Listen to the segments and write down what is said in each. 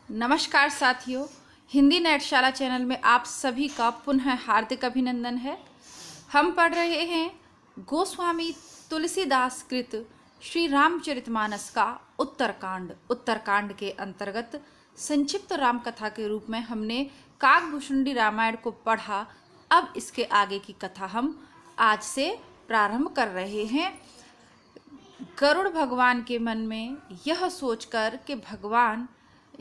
नमस्कार साथियों, हिंदी नेटशाला चैनल में आप सभी का पुनः हार्दिक अभिनंदन है। हम पढ़ रहे हैं गोस्वामी तुलसीदास कृत श्री रामचरितमानस का उत्तरकांड के अंतर्गत संक्षिप्त राम कथा के रूप में हमने काकभूषुंडी रामायण को पढ़ा। अब इसके आगे की कथा हम आज से प्रारंभ कर रहे हैं। गरुड़ भगवान के मन में यह सोचकर कि भगवान,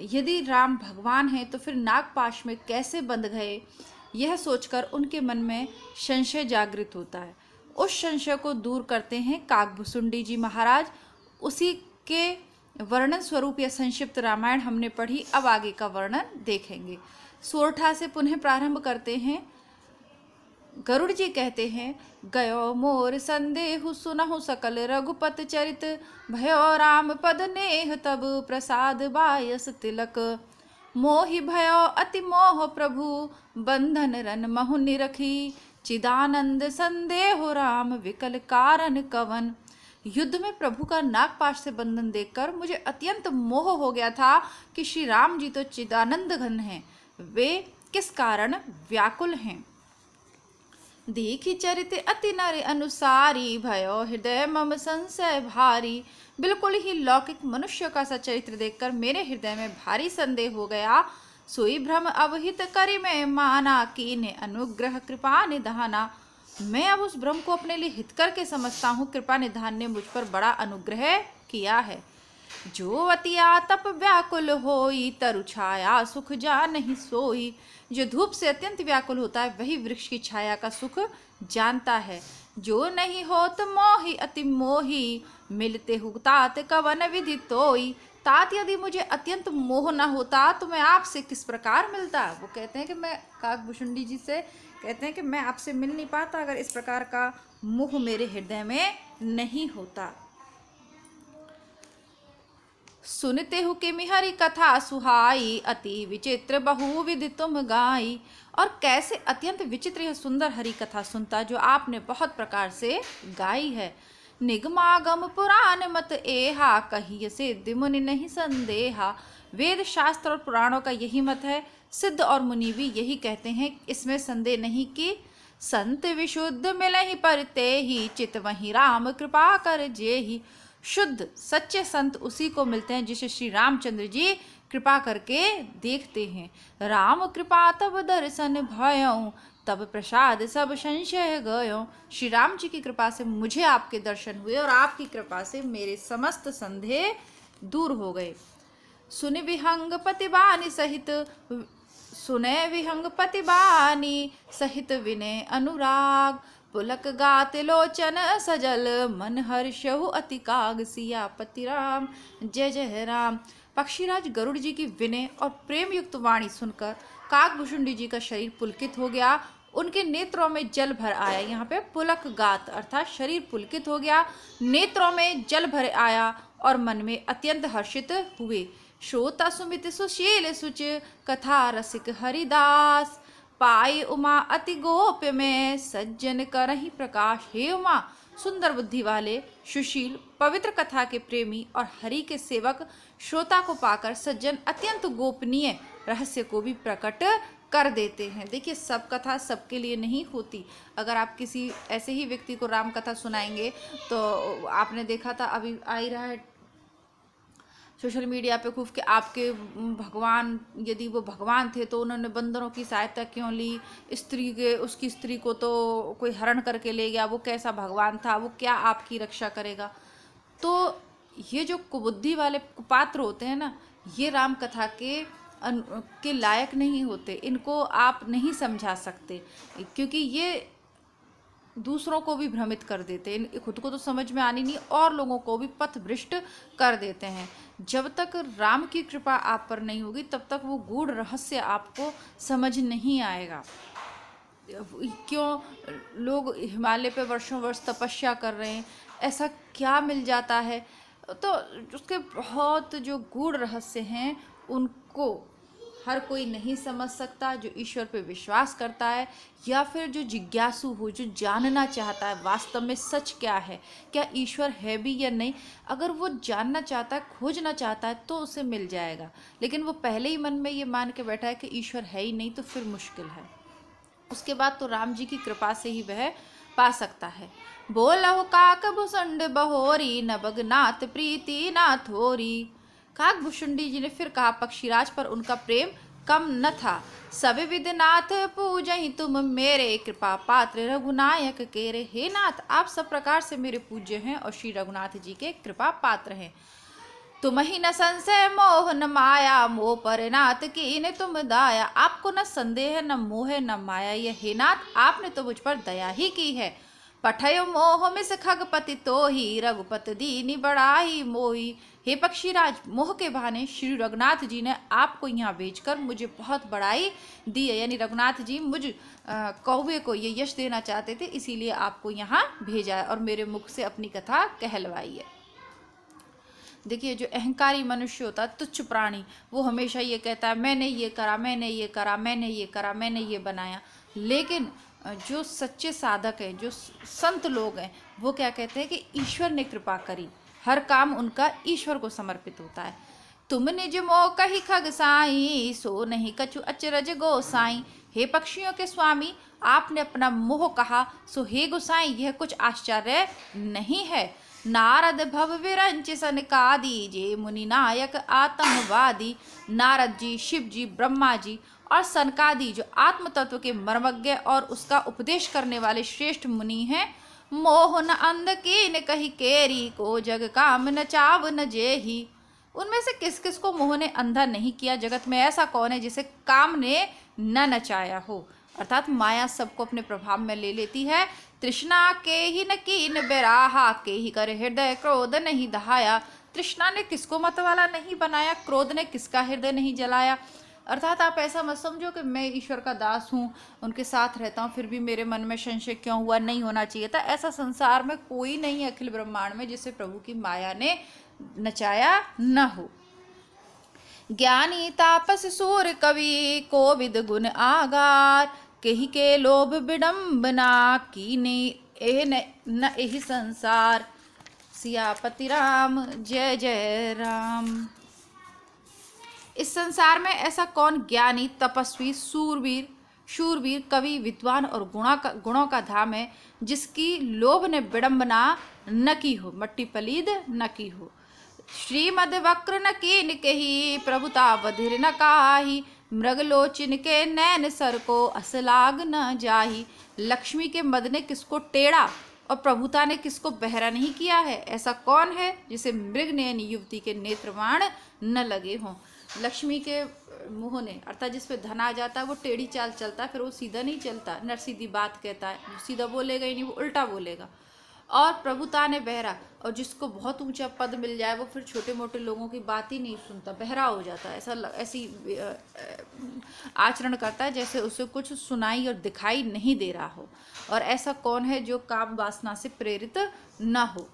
यदि राम भगवान हैं तो फिर नागपाश में कैसे बंध गए, यह सोचकर उनके मन में संशय जागृत होता है। उस संशय को दूर करते हैं काकभूषुंडी जी महाराज। उसी के वर्णन स्वरूप यह संक्षिप्त रामायण हमने पढ़ी। अब आगे का वर्णन देखेंगे। सोरठा से पुनः प्रारंभ करते हैं। गरुड़ जी कहते हैं, गयो मोर संदेहु सुनहु सकल रघुपत चरित, भयो राम पद नेह तब प्रसाद बायस तिलक, मोहि भयो अति मोह प्रभु बंधन रन महु निरखी, चिदानंद संदेह राम विकल कारण कवन। युद्ध में प्रभु का नागपाश से बंधन देखकर मुझे अत्यंत मोह हो गया था कि श्री राम जी तो चिदानंद घन हैं, वे किस कारण व्याकुल हैं। देखी चरित अति नर अनुसारी, भयो हृदय मम संशय भारी। बिल्कुल ही लौकिक मनुष्य का सा चरित्र देखकर मेरे हृदय में भारी संदेह हो गया। सोई भ्रम अवहित करी मैं माना, कीने अनुग्रह कृपा निधाना। मैं अब उस भ्रम को अपने लिए हितकर के समझता हूँ। कृपा निधान ने मुझ पर बड़ा अनुग्रह किया है। जो अतिया तप व्याकुल होई, तरु छाया सुख जा नहीं सोई। जो धूप से अत्यंत व्याकुल होता है वही वृक्ष की छाया का सुख जानता है। जो नहीं होत मोहि अति मोही, मिलते हु तात कवन विधि तोई। तात यदि मुझे अत्यंत मोह न होता तो मैं आपसे किस प्रकार मिलता। वो कहते हैं कि मैं काकभूषुंडी जी से कहते हैं कि मैं आपसे मिल नहीं पाता अगर इस प्रकार का मोह मेरे हृदय में नहीं होता। सुनते हो कि मिहरी कथा सुहाई, अति विचित्र बहुविध तुम गाई। और कैसे अत्यंत विचित्र यह सुंदर हरि कथा सुनता जो आपने बहुत प्रकार से गाई है। निगमागम पुराण मत एहा, कही सिद्ध मुनि नहीं संदेहा। वेद शास्त्र और पुराणों का यही मत है, सिद्ध और मुनि भी यही कहते हैं, इसमें संदेह नहीं कि संत विशुद्ध मिलहि परते ही, चित वही राम कृपा कर जेहि। शुद्ध सच्चे संत उसी को मिलते हैं जिसे श्री रामचंद्र जी कृपा करके देखते हैं। राम कृपा तब दर्शन भयों, तब प्रसाद सब संशय गयों। श्री राम जी की कृपा से मुझे आपके दर्शन हुए और आपकी कृपा से मेरे समस्त संदेह दूर हो गए। सुने विहंग पतिबानी सहित, सुने विहंग पतिबानी सहित विनय अनुराग। पुलक गात लोचन सजल, मन हर्षहु अति काग। सियापति राम जय जय राम। पक्षीराज गरुड़ जी की विनय और प्रेम युक्त वाणी सुनकर काकभूषुंडी जी का शरीर पुलकित हो गया। उनके नेत्रों में जल भर आया। यहाँ पे पुलक गात अर्थात शरीर पुलकित हो गया, नेत्रों में जल भर आया और मन में अत्यंत हर्षित हुए। श्रोता सुमित सुशील सुच, कथा रसिक हरिदास। पाई उमा अति गोप्य में, सज्जन करहि प्रकाश। हे उमा, सुंदर बुद्धि वाले, सुशील, पवित्र कथा के प्रेमी और हरि के सेवक श्रोता को पाकर सज्जन अत्यंत गोपनीय रहस्य को भी प्रकट कर देते हैं। देखिए, सब कथा सबके लिए नहीं होती। अगर आप किसी ऐसे ही व्यक्ति को राम कथा सुनाएंगे तो आपने देखा था, अभी आ ही रहा है सोशल मीडिया पे खूब कि आपके भगवान, यदि वो भगवान थे तो उन्होंने बंदरों की सहायता क्यों ली, उसकी स्त्री को तो कोई हरण करके ले गया, वो कैसा भगवान था, वो क्या आपकी रक्षा करेगा। तो ये जो कुबुद्धि वाले कुपात्र होते हैं ना, ये राम कथा के लायक नहीं होते। इनको आप नहीं समझा सकते क्योंकि ये दूसरों को भी भ्रमित कर देते हैं। खुद को तो समझ में आनी नहीं और लोगों को भी पथभ्रष्ट कर देते हैं। जब तक राम की कृपा आप पर नहीं होगी तब तक वो गूढ़ रहस्य आपको समझ नहीं आएगा। क्यों लोग हिमालय पे वर्षों वर्ष तपस्या कर रहे हैं, ऐसा क्या मिल जाता है। तो उसके बहुत जो गूढ़ रहस्य हैं उनको हर कोई नहीं समझ सकता। जो ईश्वर पे विश्वास करता है या फिर जो जिज्ञासु हो, जो जानना चाहता है वास्तव में सच क्या है, क्या ईश्वर है भी या नहीं, अगर वो जानना चाहता है, खोजना चाहता है तो उसे मिल जाएगा। लेकिन वो पहले ही मन में ये मान के बैठा है कि ईश्वर है ही नहीं, तो फिर मुश्किल है। उसके बाद तो राम जी की कृपा से ही वह पा सकता है। बोलहु काक भुसुंड बहोरी, नबगनाथ प्रीति ना थोरी। काक भुसुंडी जी ने फिर कहा, पक्षीराज पर उनका प्रेम कम न था। सब विधनाथ पूजहि तुम मेरे, कृपा पात्र रघुनायक केरे। हे नाथ, आप सब प्रकार से मेरे पूज्य हैं और श्री रघुनाथ जी के कृपा पात्र हैं। तुम ही न संशय मोह न माया, मोह पर नाथ कीन तुम दाया। आपको न संदेह न मोह न माया, ये हे नाथ आपने तो मुझ पर दया ही की है। पठयो मोह मिस खगपति तोहि, रघुपत दीनी बड़ाई मोही। हे पक्षीराज, मोह के बहाने श्री रघुनाथ जी ने आपको यहाँ भेजकर मुझे बहुत बड़ाई दी है। यानी रघुनाथ जी मुझ कौवे को ये यश देना चाहते थे, इसीलिए आपको यहाँ भेजा है और मेरे मुख से अपनी कथा कहलवाई है। देखिए, जो अहंकारी मनुष्य होता है, तुच्छ प्राणी, वो हमेशा ये कहता है मैंने ये करा, मैंने ये करा, मैंने ये करा, मैंने ये बनाया। लेकिन जो सच्चे साधक हैं, जो संत लोग हैं, वो क्या कहते हैं कि ईश्वर ने कृपा करी, हर काम उनका ईश्वर को समर्पित होता है। तुम निज मोह कही खग साई, सो नहीं कछु अचरज गोसाई। हे पक्षियों के स्वामी, आपने अपना मोह कहा, सो हे गोसाई यह कुछ आश्चर्य नहीं है। नारद भव विरंच सनकादि, जे मुनि नायक आत्मवादी। नारद जी, शिव जी, ब्रह्मा जी और सनकादि जो आत्म तत्व के मर्मज्ञ और उसका उपदेश करने वाले श्रेष्ठ मुनि हैं। मोह न अंध कीन कही केरी, को जग काम न चाव न जेही। उनमें से किस किस को मोह ने अंधा नहीं किया? जगत में ऐसा कौन है जिसे काम ने न नचाया हो? अर्थात माया सबको अपने प्रभाव में ले लेती है। तृष्णा के ही न कीन बेराहा, के ही कर हृदय क्रोध नहीं दहाया। तृष्णा ने किसको मत वाला नहीं बनाया, क्रोध ने किसका हृदय नहीं जलाया। अर्थात आप ऐसा मत समझो कि मैं ईश्वर का दास हूँ, उनके साथ रहता हूँ, फिर भी मेरे मन में संशय क्यों हुआ, नहीं होना चाहिए था। ऐसा संसार में कोई नहीं है अखिल ब्रह्मांड में जिसे प्रभु की माया ने नचाया न हो। ज्ञानी तापस सूर कवि, कोविद गुण आगार। केहि के लोभ विडम्बना, कीने एह न एहि संसार। सियापति राम जय जय राम। इस संसार में ऐसा कौन ज्ञानी, तपस्वी, शूरवीर, कवि, विद्वान और गुणों का धाम है जिसकी लोभ ने विडम्बना न की हो, मट्टी पलीद न की हो। श्रीमद वक्र न कीन केहि, प्रभुता बधिर न काहि। मृगलोचन के नैन सर को, असलाग न जाहि। लक्ष्मी के मद ने किसको टेढ़ा और प्रभुता ने किसको बहरा नहीं किया है? ऐसा कौन है जिसे मृग नयन युवती के नेत्रबाण न लगे हों? लक्ष्मी के मुँह ने, अर्थात जिस पे धन आ जाता है वो टेढ़ी चाल चलता है, फिर वो सीधा नहीं चलता, न सीधी बात कहता है, सीधा बोलेगा ही नहीं, वो उल्टा बोलेगा। और प्रभुता ने बहरा, और जिसको बहुत ऊंचा पद मिल जाए वो फिर छोटे मोटे लोगों की बात ही नहीं सुनता, बहरा हो जाता है। ऐसी आचरण करता है जैसे उसे कुछ सुनाई और दिखाई नहीं दे रहा हो। और ऐसा कौन है जो काम वासना से प्रेरित न हो?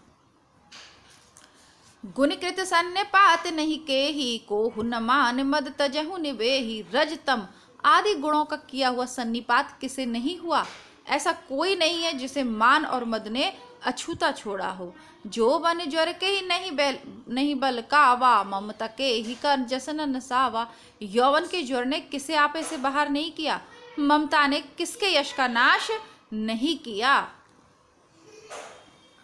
गुणकृत सन्निपात नहीं केहि, कोहु न मान मद तजहु निवेहि। रजतम आदि गुणों का किया हुआ सन्निपात किसे नहीं हुआ? ऐसा कोई नहीं है जिसे मान और मद ने अछूता छोड़ा हो। जो बन ज्वर के ही नहीं बल कावा, ममता के ही कर जसन नसावा। यौवन के ज्वर ने किसे आपे से बाहर नहीं किया, ममता ने किसके यश का नाश नहीं किया।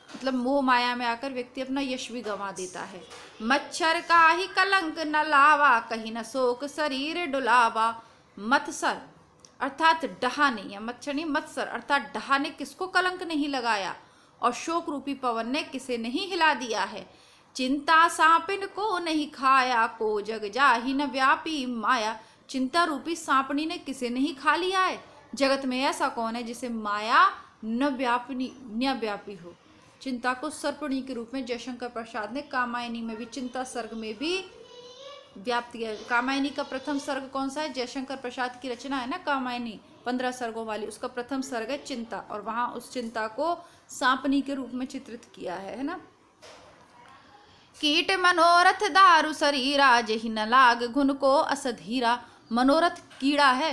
मतलब मोह माया में आकर व्यक्ति अपना यश भी गंवा देता है। मच्छर का ही कलंक न लावा, कहीं न शोक शरीर डुलावा। मत्सर अर्थात डहाने, या मच्छर नहीं मत्सर अर्थात डहाने किसको कलंक नहीं लगाया, और शोक रूपी पवन ने किसे नहीं हिला दिया है। चिंता सांपिन को नहीं खाया, को जग जाहि न व्यापी माया। चिंता रूपी सांपनी ने किसे नहीं खा लिया है? जगत में ऐसा कौन है जिसे माया न व्यापी हो। चिंता को सर्पणी के रूप में जयशंकर प्रसाद ने कामायनी में भी, चिंता सर्ग में भी व्याप्त किया। कामायनी का प्रथम सर्ग कौन सा है? जयशंकर प्रसाद की रचना है ना कामायनी, 15 सर्गों वाली, उसका प्रथम सर्ग है चिंता, और वहां उस चिंता को सांपनी के रूप में चित्रित किया है ना। कीट मनोरथ दारु शरीरा, जहि न लाग घुन को असधीरा। मनोरथ कीड़ा है,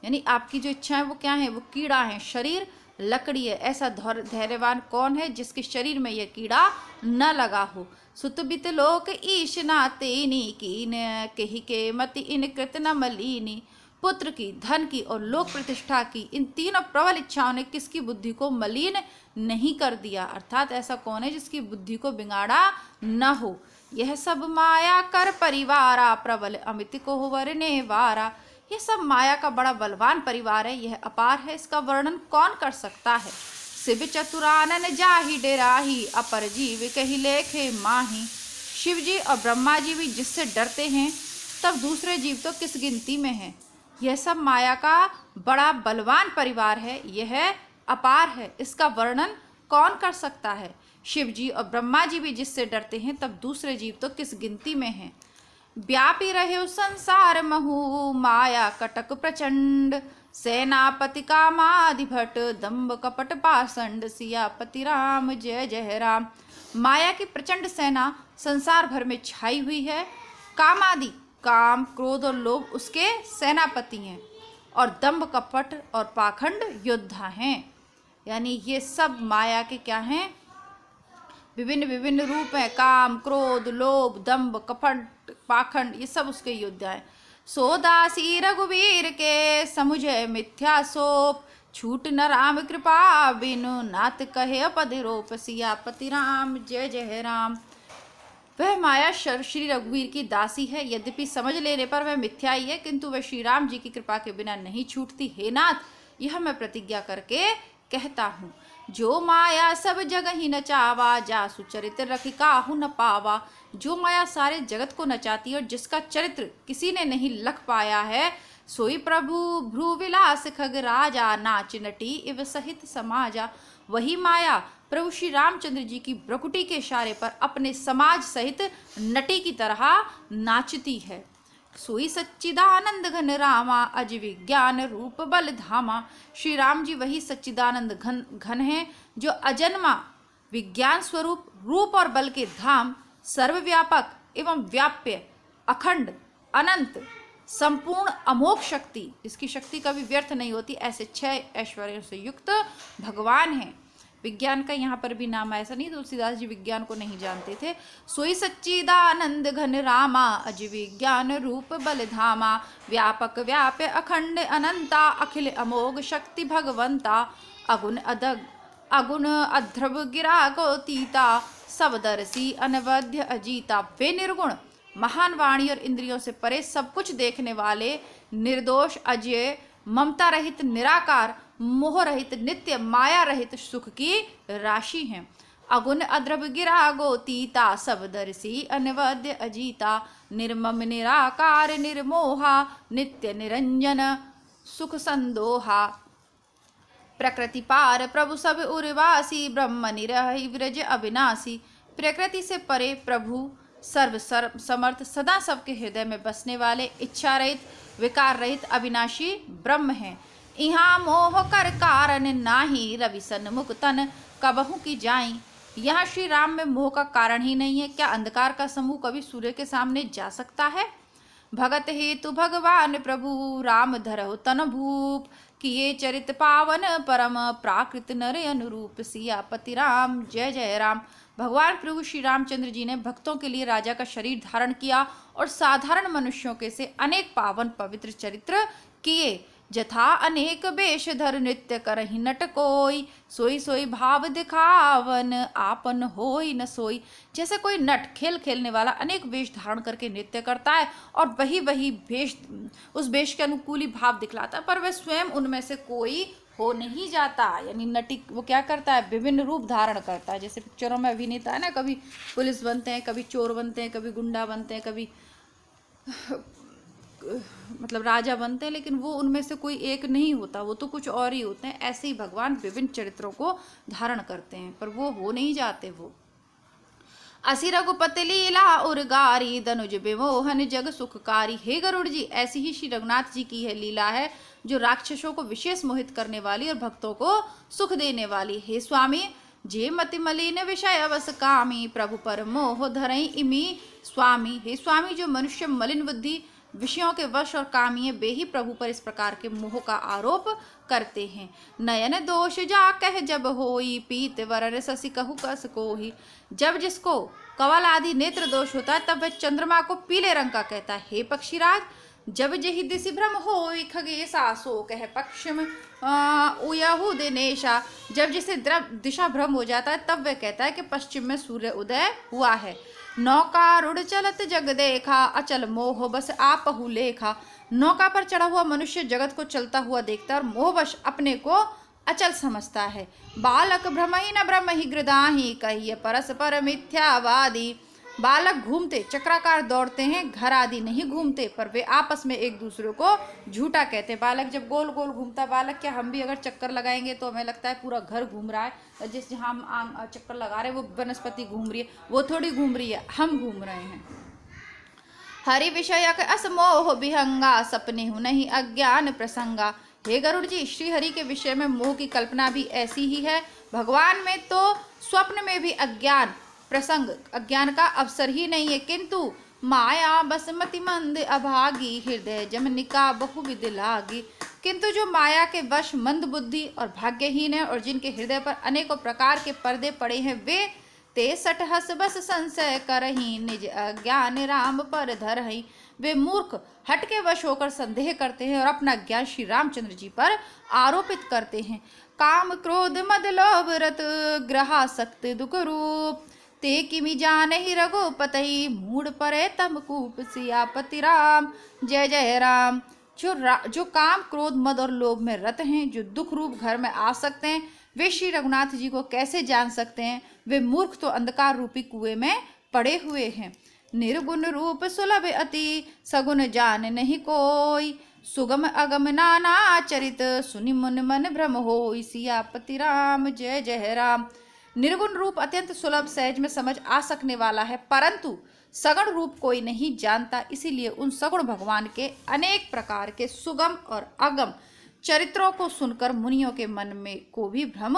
यानी आपकी जो इच्छा है वो क्या है, वो कीड़ा है। शरीर लकड़ी है, ऐसा धैर्यवान कौन है जिसके शरीर में यह कीड़ा न लगा हो। सुतबित लोक ईश नातेनी कीन कही के मति इन कृत न मलिनी। पुत्र की, धन की और लोक प्रतिष्ठा की इन तीनों प्रबल इच्छाओं ने किसकी बुद्धि को मलिन नहीं कर दिया। अर्थात ऐसा कौन है जिसकी बुद्धि को बिगाड़ा न हो। यह सब माया कर परिवारा प्रबल अमित को वरने वारा। यह सब माया का बड़ा बलवान परिवार है, यह अपार है, इसका वर्णन कौन कर सकता है। शिव चतुरानन जाहि डेराही अपर जीव कही लेखे माही। शिव जी और ब्रह्मा जी भी जिससे डरते हैं तब दूसरे जीव तो किस गिनती में हैं। यह सब माया का बड़ा बलवान परिवार है, यह अपार है, इसका वर्णन कौन कर सकता है। शिव जी और ब्रह्मा जी भी जिससे डरते हैं तब दूसरे जीव तो किस गिनती में हैं। व्यापी रहे संसार महु माया कटक प्रचंड। सेनापति कामादि भट्ट दम्भ कपट पाषंड। सियापति राम जय जय राम। माया की प्रचंड सेना संसार भर में छाई हुई है। कामादि, काम, क्रोध और लोभ उसके सेनापति हैं, और दम्भ कपट और पाखंड योद्धा हैं। यानी ये सब माया के क्या हैं, विभिन्न विभिन्न रूप हैं। काम, क्रोध, लोभ, दम्भ, कपट, पाखंड, ये सब उसके योद्धा हैं। सोदासी रघुवीर के समुझे मिथ्या सोप। छूट न राम कृपा बिनु नाथ कहे पदिरोप। सियापति राम जय जय राम। वह माया श्री रघुवीर की दासी है, यद्यपि समझ लेने पर वह मिथ्या ही है, किंतु वह श्री राम जी की कृपा के बिना नहीं छूटती। हे नाथ, यह मैं प्रतिज्ञा करके कहता हूँ। जो माया सब जग ही नचावा जा सुचरित्र रखी काहू न पावा। जो माया सारे जगत को नचाती है और जिसका चरित्र किसी ने नहीं लख पाया है, सोई प्रभु भ्रू विलास खग राजा नाच नटी इव सहित समाजा। वही माया प्रभु श्री रामचंद्र जी की भ्रकुटी के इशारे पर अपने समाज सहित नटी की तरह नाचती है। सोई सच्चिदानंद घन रामा अज विज्ञान रूप बल धामा। श्री राम जी वही सच्चिदानंद घन है जो अजन्मा विज्ञान स्वरूप रूप और बल के धाम, सर्वव्यापक एवं व्याप्य, अखंड, अनंत, संपूर्ण अमोघ शक्ति, इसकी शक्ति कभी व्यर्थ नहीं होती, ऐसे 6 ऐश्वर्यों से युक्त भगवान हैं। विज्ञान का यहाँ पर भी नाम ऐसा नहीं, तुलसीदास जी विज्ञान को नहीं जानते थे। सोई सच्चिदानंद घन रामा अज विज्ञान रूप बल धामा। व्यापक व्याप्य अखंड अनंता अखिल अमोघ शक्ति भगवंता। अगुण अध्रव गिरा गोतीता सबदर्शी अनवध्य अजीता। वे निर्गुण, महान वाणी और इंद्रियों से परे सब कुछ देखने वाले, निर्दोष, अजय, ममता रहित, निराकार, मोह रहित, नित्य, माया रहित सुख की राशि हैं। अगुण अद्रव गिरा गोतीता सबदर्शी अनवध्य अजीता। निर्मम निराकार निर्मोहा नित्य निरंजन सुख संदोहा। प्रकृति पार प्रभु सब उर्वासी ब्रह्म निरहि व्रज अविनाशी। प्रकृति से परे प्रभु सर्व समर्थ, सदा सबके हृदय में बसने वाले, इच्छा रहित, विकार रहित, अविनाशी ब्रह्म हैं। यहाँ मोह कर कारण नाही रवि सन्मुख तन कबहू की जाई। यहाँ श्री राम में मोह का कारण ही नहीं है। क्या अंधकार का समूह कभी सूर्य के सामने जा सकता है। भगत हेतु भगवान प्रभु राम धरहु तन भूप। किए चरित पावन परम प्राकृत नर अनुरूप। सियापति राम जय जय राम। भगवान प्रभु श्री रामचंद्र जी ने भक्तों के लिए राजा का शरीर धारण किया और साधारण मनुष्यों के से अनेक पावन पवित्र चरित्र किए। जथा अनेक वेश धर नृत्य करहि नट कोई। सोई सोई भाव दिखावन आपन होई न सोई। जैसे कोई नट खेल खेलने वाला अनेक वेश धारण करके नृत्य करता है और वही वेश, उस वेश के अनुकूल ही भाव दिखलाता है, पर वह स्वयं उनमें से कोई हो नहीं जाता। यानी नटी वो क्या करता है, विभिन्न रूप धारण करता है। जैसे पिक्चरों में अभिनेता है ना, कभी पुलिस बनते हैं, कभी चोर बनते हैं, कभी गुंडा बनते हैं, कभी मतलब राजा बनते हैं, लेकिन वो उनमें से कोई एक नहीं होता, वो तो कुछ और ही होते हैं। ऐसे ही भगवान विभिन्न चरित्रों को धारण करते हैं, पर वो हो नहीं जाते। वो असि रघुपति लीला उर्गारी दनुज विमोहन जग सुखकारी। हे गरुड़ जी, ऐसी ही श्री रघुनाथ जी की है लीला है जो राक्षसों को विशेष मोहित करने वाली और भक्तों को सुख देने वाली। हे स्वामी, जे मति मलिन विषय अवस कामी प्रभु पर मोह धरई इमी स्वामी। हे स्वामी, जो मनुष्य मलिन बुद्धि विषयों के वश और कामिये वे ही प्रभु पर इस प्रकार के मोह का आरोप करते हैं। नयन दोष जा कह जब होई, पीत वरण शशि कहु कस कोही। जब जिसको कवल आदि नेत्र दोष होता है तब वह चंद्रमा को पीले रंग का कहता है। हे पक्षीराज, जब जहि दिशि भ्रम होई, खगेशा सो कह पक्षिम उयहु दिनेशा। जब जिसे दिशा भ्रम हो जाता है तब वह कहता है कि पश्चिम में सूर्य उदय हुआ है। नौका रुड़ चलत जग देखा, अचल मोह बस आपहु लेखा। नौका पर चढ़ा हुआ मनुष्य जगत को चलता हुआ देखता है और मोहवश अपने को अचल समझता है। बालक भ्रमहि न ब्रह्महि गृदाहि, कहिए परस्पर मिथ्यावादी। बालक घूमते चक्राकार दौड़ते हैं, घर आदि नहीं घूमते, पर वे आपस में एक दूसरे को झूठा कहते हैं। बालक जब गोल गोल घूमता है, बालक क्या हम भी अगर चक्कर लगाएंगे तो हमें लगता है पूरा घर घूम रहा है। जिस जहाँ हम चक्कर लगा रहे हैं वो वनस्पति घूम रही है, वो थोड़ी घूम रही है, हम घूम रहे हैं। हरि विषयक असमोह विहंगा, सपने हूँ नहीं अज्ञान प्रसंगा। हे गरुड़ जी, श्री हरि के विषय में मोह की कल्पना भी ऐसी ही है। भगवान में तो स्वप्न में भी अज्ञान का अवसर ही नहीं है, किंतु माया बसमति मंद अभागी, हृदय जमनिका बहुविध लागी। किंतु जो माया के वश मंद बुद्धि और भाग्यहीन है और जिनके हृदय पर अनेकों प्रकार के पर्दे पड़े हैं, वे ते सठ हस बस संशय करही, निज अज्ञान राम पर धरही। वे मूर्ख हट के वश होकर संदेह करते हैं और अपना ज्ञान श्री रामचंद्र जी पर आरोपित करते हैं। काम क्रोध मद लोभ रत ग्रहासक्त दुख रूप, ते किमि जानहि रघुपति, मूड परे तम कूप सियापति राम। जय जय राम। जो काम क्रोध मद और लोभ में रत हैं, जो दुख रूप घर में आ सकते हैं, वे श्री रघुनाथ जी को कैसे जान सकते हैं। वे मूर्ख तो अंधकार रूपी कुएं में पड़े हुए हैं। निर्गुण रूप सुलभ अति, सगुण जान नहीं कोई, सुगम अगम नाना चरित, सुनि मुन मन भ्रम होई, सियापति राम। जय जय राम। निर्गुण रूप अत्यंत सुलभ सहज में समझ आ सकने वाला है, परंतु सगुण रूप कोई नहीं जानता। इसीलिए उन सगुण भगवान के अनेक प्रकार के सुगम और अगम चरित्रों को सुनकर मुनियों के मन में को भी भ्रम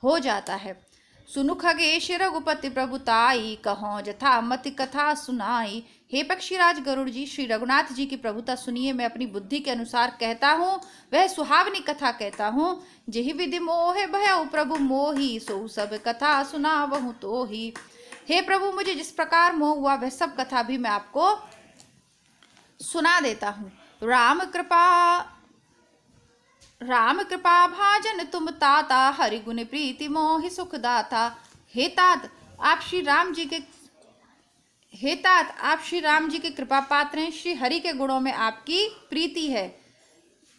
हो जाता है। सुनु खगेश रघुपति प्रभुताई, कहो जथा मति कथा सुनाई। हे पक्षीराज गरुड़ जी, श्री रघुनाथ जी की प्रभुता सुनिए। मैं अपनी बुद्धि के अनुसार कहता हूँ, वह सुहावनी कथा कहता हूँ। जेहि विधि मोहे भयउ प्रभु मोही, सो सब कथा सुनावहु तो ही। हे प्रभु, मुझे जिस प्रकार मोह हुआ वह सब कथा भी मैं आपको सुना देता हूँ। राम कृपा भाजन तुम ताता, हरि गुण प्रीति मोहि सुख दाता। हे तात, आप श्री राम जी के कृपा पात्र हैं। श्री हरि के गुणों में आपकी प्रीति है,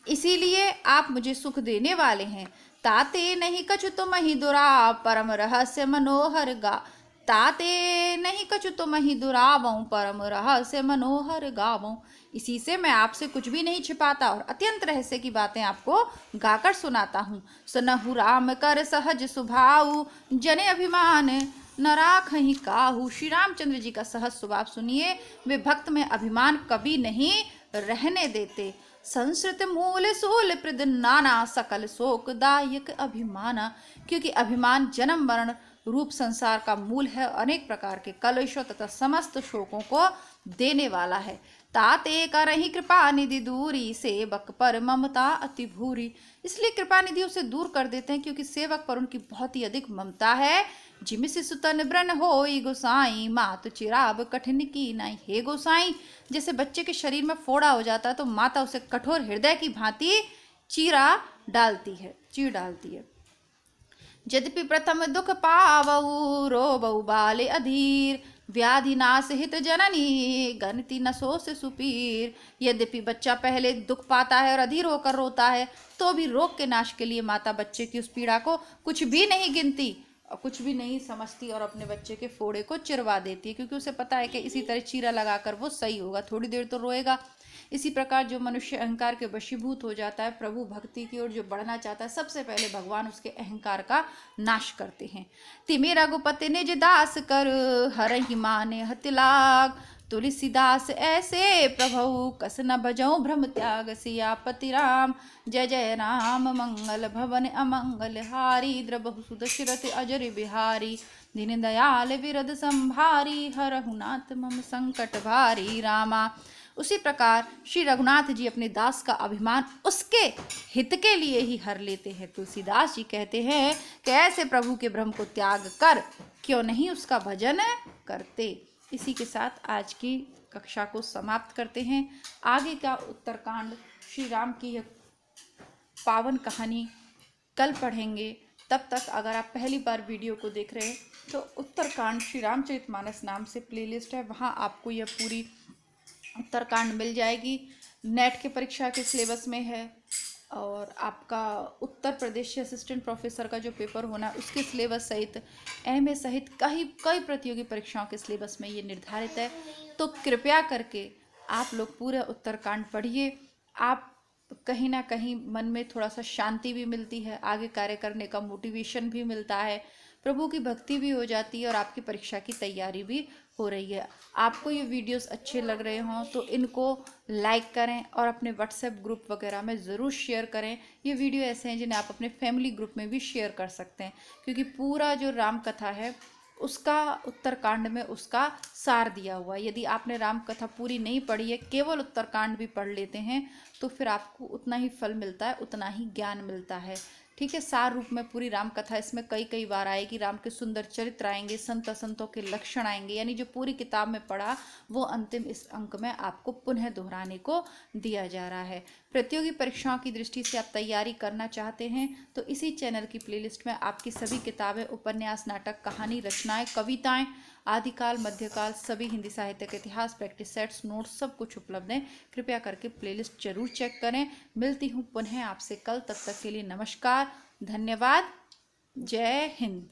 इसीलिए आप मुझे सुख देने वाले हैं। ताते नहीं कछु तुम ही दुरा, परम रहस्य मनोहर गा। ताते नहीं कछु तुम ही दुरावों, परम रहस्य मनोहर गावों। इसी से मैं आपसे कुछ भी नहीं छिपाता और अत्यंत रहस्य की बातें आपको गाकर सुनाता हूँ। सुनहु राम कर सहज सुभाऊ, जने अभिमान न राखहि काहू। श्री रामचंद्र जी का सहज स्वभाव सुनिए। वे भक्त में अभिमान कभी नहीं रहने देते। संस्कृत मूल सूल प्रद नाना, सकल शोकदायक अभिमाना। क्योंकि अभिमान जन्म मरण रूप संसार का मूल है, अनेक प्रकार के कलेशों तथा समस्त शोकों को देने वाला है। ताते करहि कृपा निधि दूरी, सेवक पर ममता अति भूरी। इसलिए कृपा निधि उसे दूर कर देते हैं, क्योंकि सेवक पर उनकी बहुत ही अधिक ममता है। जिमिसि सुतन ब्रन होई गोसाई, मातु चिराब कठिन की नाई। हे गोसाई, जैसे बच्चे के शरीर में फोड़ा हो जाता है तो माता उसे कठोर हृदय की भांति चीर डालती है। यद्यपि प्रथम दुख पावऊ, रोबऊ बाले अधीर, व्याधि नाश हित जननी, गणति नसो से सुपीर। यद्यपि बच्चा पहले दुख पाता है और अधीर होकर रोता है, तो भी रोग के नाश के लिए माता बच्चे की उस पीड़ा को कुछ भी नहीं गिनती और कुछ भी नहीं समझती और अपने बच्चे के फोड़े को चिरवा देती है, क्योंकि उसे पता है कि इसी तरह चीरा लगाकर वो सही होगा, थोड़ी देर तो रोएगा। इसी प्रकार जो मनुष्य अहंकार के वशीभूत हो जाता है, प्रभु भक्ति की ओर जो बढ़ना चाहता है, सबसे पहले भगवान उसके अहंकार का नाश करते हैं। तिमि रघुपति निज दास कर, हरहि माने हति लाग। तुलसीदास ऐसे प्रभु, कस न भजऊ भ्रम त्याग। सियापति राम। जय जय राम। मंगल भवन अमंगल हारी, द्रबहु सुदशरथ अजर बिहारी। दीन दयाल विरद संभारी, हरहु नाथ मम संकट भारी। रामा उसी प्रकार श्री रघुनाथ जी अपने दास का अभिमान उसके हित के लिए ही हर लेते हैं। तुलसीदास जी कहते हैं कि ऐसे प्रभु के भ्रम को त्याग कर क्यों नहीं उसका भजन करते। इसी के साथ आज की कक्षा को समाप्त करते हैं। आगे का उत्तरकांड श्री राम की यह पावन कहानी कल पढ़ेंगे। तब तक अगर आप पहली बार वीडियो को देख रहे हैं तो उत्तरकांड श्री रामचरितमानस नाम से प्लेलिस्ट है, वहाँ आपको यह पूरी उत्तरकांड मिल जाएगी। नेट के परीक्षा के सिलेबस में है और आपका उत्तर प्रदेश असिस्टेंट प्रोफेसर का जो पेपर होना है उसके सिलेबस सहित एमए सहित कई प्रतियोगी परीक्षाओं के सिलेबस में ये निर्धारित है। तो कृपया करके आप लोग पूरा उत्तरकांड पढ़िए। आप कहीं ना कहीं मन में थोड़ा सा शांति भी मिलती है, आगे कार्य करने का मोटिवेशन भी मिलता है, प्रभु की भक्ति भी हो जाती है और आपकी परीक्षा की तैयारी भी हो रही है। आपको ये वीडियोस अच्छे लग रहे हों तो इनको लाइक करें और अपने व्हाट्सएप ग्रुप वगैरह में ज़रूर शेयर करें। ये वीडियो ऐसे हैं जिन्हें आप अपने फैमिली ग्रुप में भी शेयर कर सकते हैं, क्योंकि पूरा जो राम कथा है उसका उत्तरकांड में उसका सार दिया हुआ है। यदि आपने राम कथा पूरी नहीं पढ़ी है, केवल उत्तरकांड भी पढ़ लेते हैं तो फिर आपको उतना ही फल मिलता है, उतना ही ज्ञान मिलता है। ठीक है, सार रूप में पूरी राम कथा इसमें कई बार आएगी। राम के सुंदर चरित्र आएंगे, संतों के लक्षण आएंगे, यानी जो पूरी किताब में पढ़ा वो अंतिम इस अंक में आपको पुनः दोहराने को दिया जा रहा है। प्रतियोगी परीक्षाओं की दृष्टि से आप तैयारी करना चाहते हैं तो इसी चैनल की प्लेलिस्ट में आपकी सभी किताबें, उपन्यास, नाटक, कहानी, रचनाएं, कविताएं, आदिकाल, मध्यकाल, सभी हिंदी साहित्य के इतिहास, प्रैक्टिस सेट्स, नोट्स सब कुछ उपलब्ध है। कृपया करके प्लेलिस्ट जरूर चेक करें। मिलती हूँ पुनः आपसे कल, तब तक के लिए नमस्कार, धन्यवाद, जय हिंद।